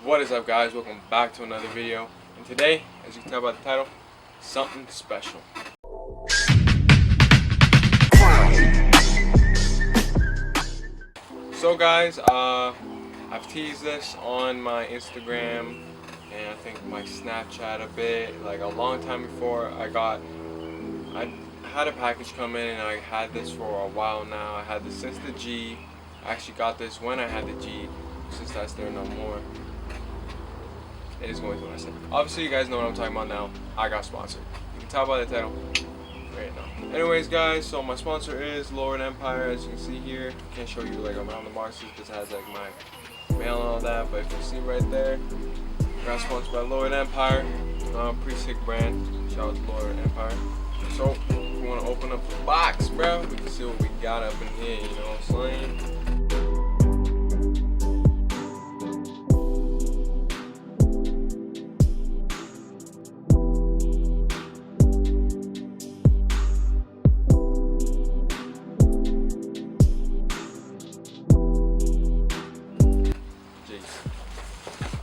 What is up, guys? Welcome back to another video. And today, as you can tell by the title, something special. So guys, I've teased this on my Instagram and I think my Snapchat a bit, like a long time before. I had a package come in and I had this for a while now. I had this since the G. I actually got this when I had the G, since that's there no more. It is going to what I said. Obviously, you guys know what I'm talking about now. I got sponsored. You can tell by the title right now. Anyways, guys, so my sponsor is Lord Empire, as you can see here. Can't show you like around the boxes because it has like my mail and all that, but if you see right there, got sponsored by Lord Empire. Pretty sick brand. Shout out to Lord Empire. So, if you want to open up the box, bro, we can see what we got up in here. You know what I'm saying?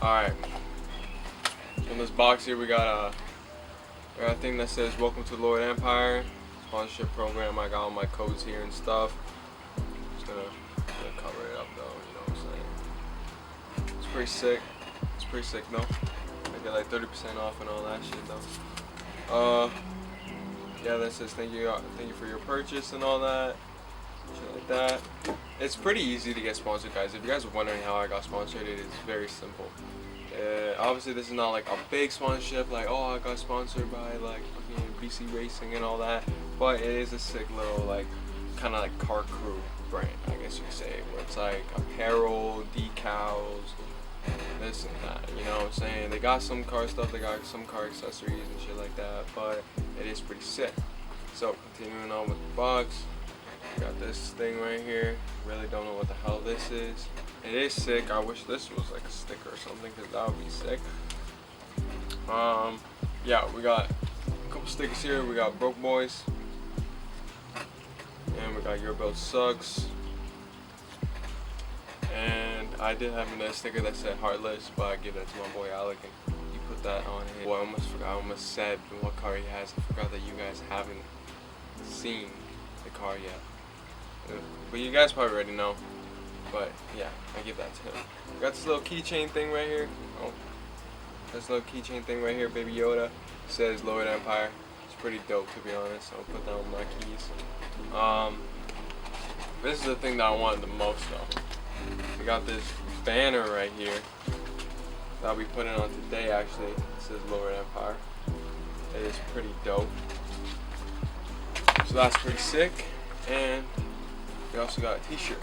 Alright, in this box here we got a thing that says welcome to Lord Empire sponsorship program. I got all my codes here and stuff. Just gonna cover it up though, you know what I'm saying? It's pretty sick. It's pretty sick though. I get like 30% off and all that shit though. Yeah, that says thank you for your purchase and all that. Shit like that. It's pretty easy to get sponsored, guys. If you guys are wondering how I got sponsored, it is very simple. Obviously, this is not like a big sponsorship, like, oh, I got sponsored by like fucking BC Racing and all that. But it is a sick little like kind of like car crew brand, I guess you could say, where it's like apparel, decals, this and that. You know what I'm saying? They got some car stuff, they got some car accessories and shit like that. But it is pretty sick. So continuing on with the box. Got this thing right here. Really don't know what the hell this is. It is sick. I wish this was like a sticker or something, because that would be sick. Yeah, we got a couple stickers here. We got Broke Boys, and we got Your Belt Sucks. And I did have another sticker that said Heartless, but I gave that to my boy Alec, and he put that on it. Boy, I almost forgot. I almost said what car he has. I forgot that you guys haven't seen the car yet. But you guys probably already know. But yeah, I give that to him. Got this little keychain thing right here. Oh, this little keychain thing right here, Baby Yoda. It says Lord Empire. It's pretty dope, to be honest. I'll put that on my keys. This is the thing that I wanted the most though. We got this banner right here that I'll be putting on today. Actually, it says Lord Empire. It is pretty dope. So that's pretty sick. And we also got a t-shirt.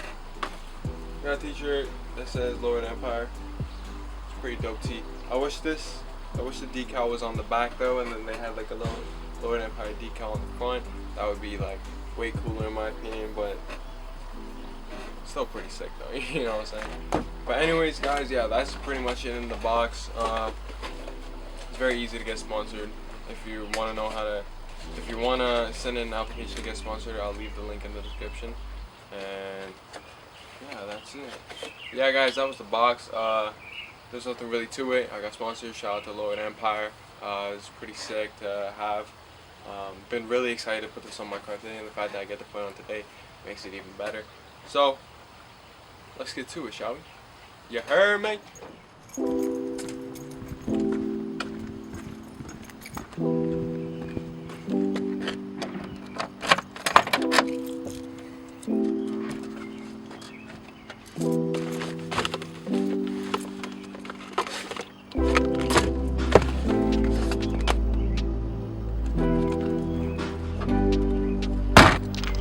We got a t-shirt that says Lord Empire. It's a pretty dope tee. I wish the decal was on the back though, and then they had like a little Lord Empire decal on the front. That would be like way cooler in my opinion, but still pretty sick though, you know what I'm saying? But anyways, guys, yeah, that's pretty much it in the box. It's very easy to get sponsored. If you want to send in an application to get sponsored, I'll leave the link in the description. And yeah, that's it. Yeah, guys, that was the box. There's nothing really to it. I got sponsored. Shout out to Lord Empire. It's pretty sick to have. Been really excited to put this on my car today, and the fact that I get to put it on today makes it even better. So let's get to it, shall we? You heard me?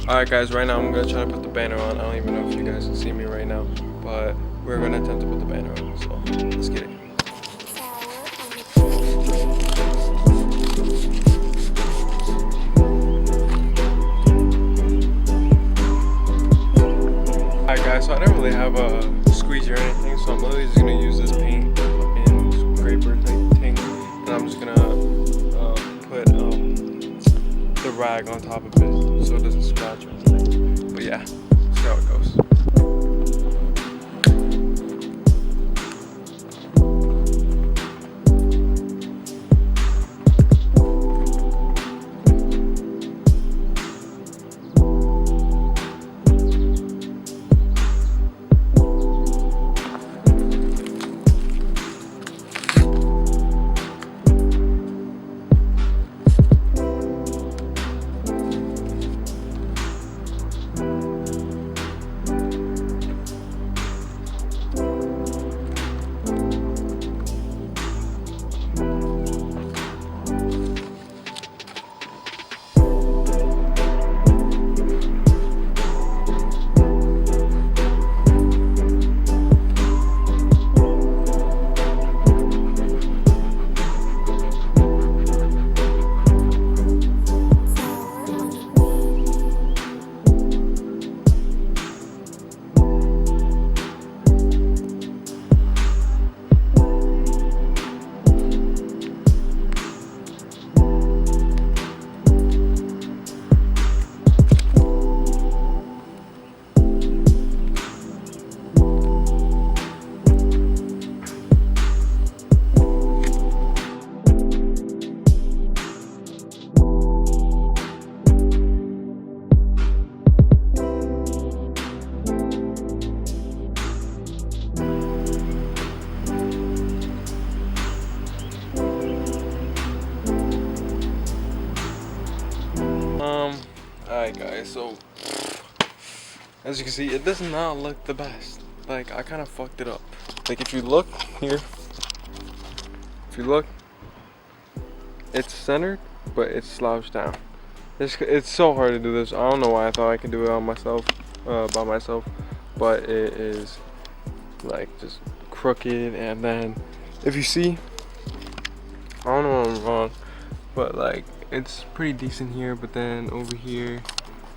Alright guys, right now I'm going to try to put the banner on. I don't even know if you guys can see me right now, but we're going to attempt to put the banner on, so let's get it. Alright guys, so I don't really have a squeegee or anything, so I'm literally just going to use this paint and scraper type thing, and I'm just going to put the rag on top of it so it doesn't scratch or anything. But yeah, see how it goes. Okay, so as you can see, it does not look the best. Like, I kind of fucked it up. Like, if you look here, if you look, it's centered, but it's slouched down. It's so hard to do this. I don't know why I thought I could do it on myself, by myself, but it is like just crooked. And then if you see, I don't know if I'm wrong, but like it's pretty decent here, but then over here,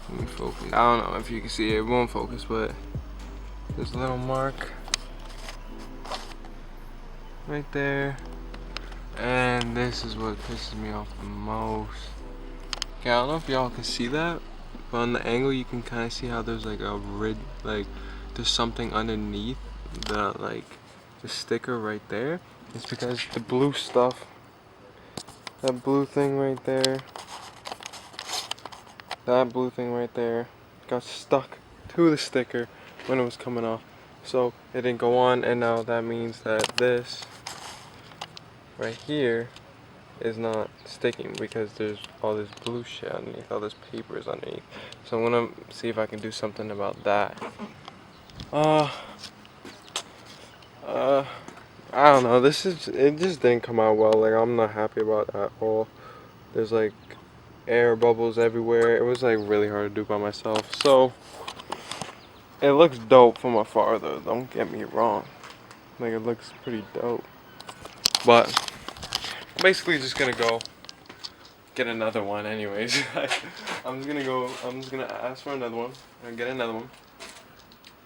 let me focus. I don't know if you can see it, it won't focus, but there's a little mark right there. And this is what pisses me off the most. Okay, I don't know if y'all can see that, but on the angle you can kind of see how there's like a rid, like there's something underneath the the sticker right there. It's because the blue stuff, that blue thing right there, got stuck to the sticker when it was coming off, so it didn't go on. And now that means that this right here is not sticking because there's all this blue shit underneath, all this paper is underneath. So I'm gonna see if I can do something about that. I don't know, it just didn't come out well. Like, I'm not happy about that at all. There's like air bubbles everywhere. It was like really hard to do by myself. So it looks dope from afar though, don't get me wrong. Like, it looks pretty dope. But I'm basically just gonna go get another one anyways. I'm just gonna ask for another one and get another one,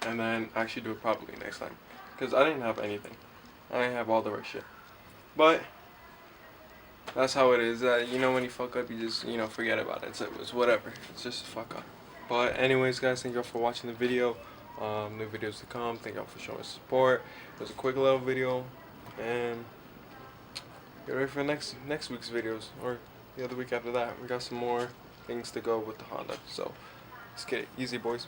and then actually do it properly next time, because I didn't have anything. I didn't have all the right shit. But that's how it is. You know, when you fuck up, you just, you know, forget about it. It's whatever. It's just a fuck up. But anyways, guys, thank y'all for watching the video. New videos to come. Thank y'all for showing support. It was a quick little video, and get ready for next week's videos, or the other week after that. We got some more things to go with the Honda. So let's get it. Easy, boys.